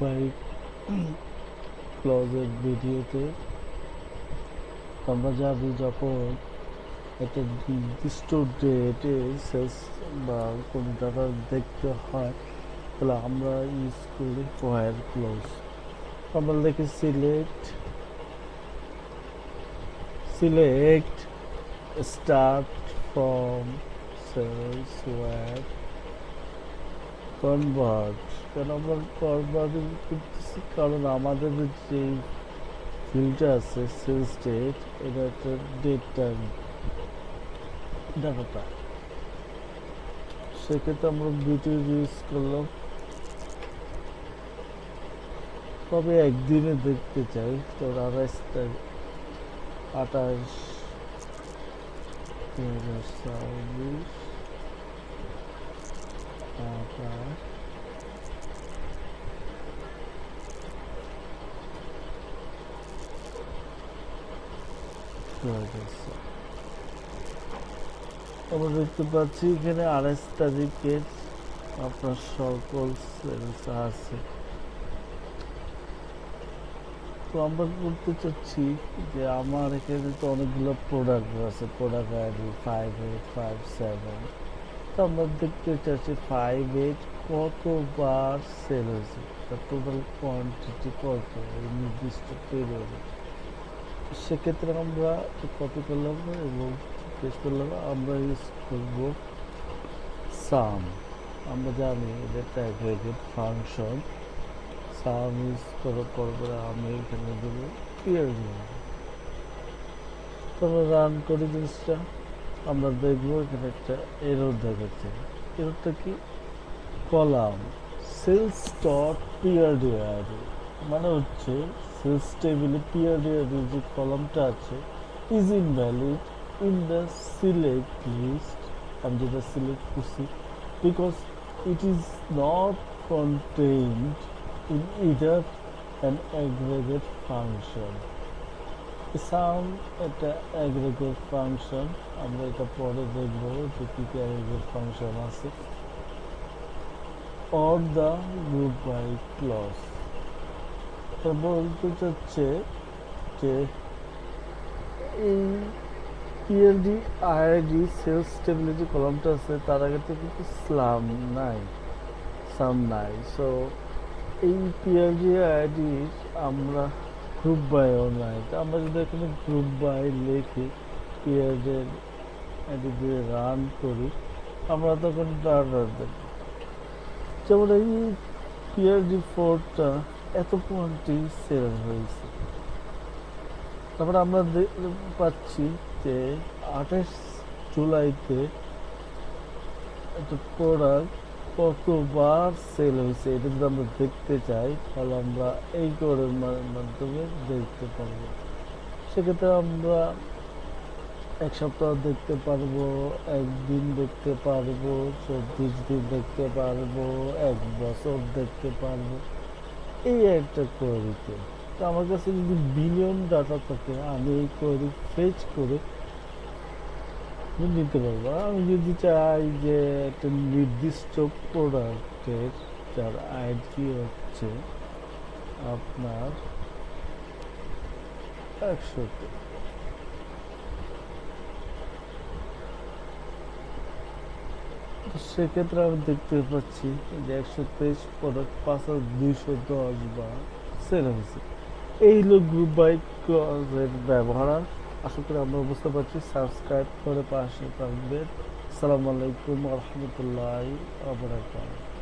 By ক্লজের ভিডিওতে আমরা জানি যখন একটা নির্দিষ্ট ডেটে সেলস বা কোনো ডাটা দেখতে হয় তাহলে আমরা ইউজ করি হোয়াইল ক্লজ। আমরা লিখি select start from sales where convert. কেন আমরা কনভার্টিং করতেছি? কারণ আমাদের যে ফিল্ডটা আছে সেলস ডেট, এটা একটা ডেট টাইম ডাটাটা, সেক্ষেত্রে আমরা বিটি ইউজ করলাম। তবে একদিনে দেখতে চাই তো 28 তারিখ 28 2024 28 আমরা দেখতে পাচ্ছি এখানে 28 তারিখের আপনার সকল সেলস আছে। তো আমরা বলতে চাচ্ছি যে আমার এখানে তো অনেকগুলো প্রোডাক্ট আছে, প্রোডাক্ট আইডি 5857। তো আমরা দেখতে চাচ্ছি 58 কতবার সেল হয়েছে, তার টোটাল কোয়ান্টিটি কত এই নির্দিষ্ট পিরিয়ডে। সেক্ষেত্রে আমরা কপি করলাম এবং পেস্ট করলাম। আমরা ইউজ করব সাম। আমরা জানি এটা একটা অ্যাগ্রিগেট ফাংশন। সাম ইউজ করার পর আমি এখানে দেবো পিরিয়ড। তবে রান করি জিনিসটা, আমরা দেখবো এখানে একটা এরর দেখাচ্ছে। এররটা কি? Column sales dot period ID, মানে হচ্ছে সেলস টেবিলে পিরিয়ড আইডি যে কলামটা আছে is invalid in the select list. আমি যেটা সিলেক্ট করছি because it is not contained in either an aggregate function. Some একটা অ্যাগ্রিগেট ফাংশন, আমরা এটা পরে দেখবো যে কি কি অ্যাগ্রিগেট ফাংশন আছে। or the group by clause বলতে চাচ্ছে যে এই পিএলডি আইডি সেলস স্টেবিলিটি কলামটা আছে তার আগে তো কিন্তু সাম নাই। সো এই পিএলডি আইডির আমরা গ্রুপ বাইও নাই। তো আমরা যদি এখানে গ্রুপ বাই লিখি পিএলডি আইডি দিয়ে রান করি, আমরা তখন ডাটা দেখব। যেমন এই পিআরডি 4টা এত কোয়ান্টিটি সেল হয়েছে। তারপরে আমরা পাচ্ছি যে 28 জুলাইতে একটা প্রোডাক্ট কতবার সেল হয়েছে। এটা যদি আমরা দেখতে চাই তাহলে আমরা এই কোডের মাধ্যমে দেখতে পারবো। সেক্ষেত্রে আমরা এক সপ্তাহ দেখতে পারবো, একদিন দেখতে পারবো, 24 দিন দেখতে পারবো, 1 বছর দেখতে পারবো এই একটা কোয়েরিতে। তো আমার কাছে যদি বিলিয়ন ডাটা থাকে আমি এই কোয়েরি ফেচ করে নিতে পারবো। আমি যদি চাই যে একটা নির্দিষ্ট প্রোডাক্টের যার আইডি হচ্ছে আপনার 100, সেক্ষেত্রে আমি দেখতে পাচ্ছি যে 123 প্রোডাক্ট 5210 বার সেল হয়েছে। এই হলো গ্রুপ বাই ক্লজের ব্যবহার। আশা করি আমরা বুঝতে পারছি। সাবস্ক্রাইব করে পাশে থাকবেন। আসসালামু আলাইকুম ওয়া রাহমাতুল্লাহি ওয়া বারাকাতুহু।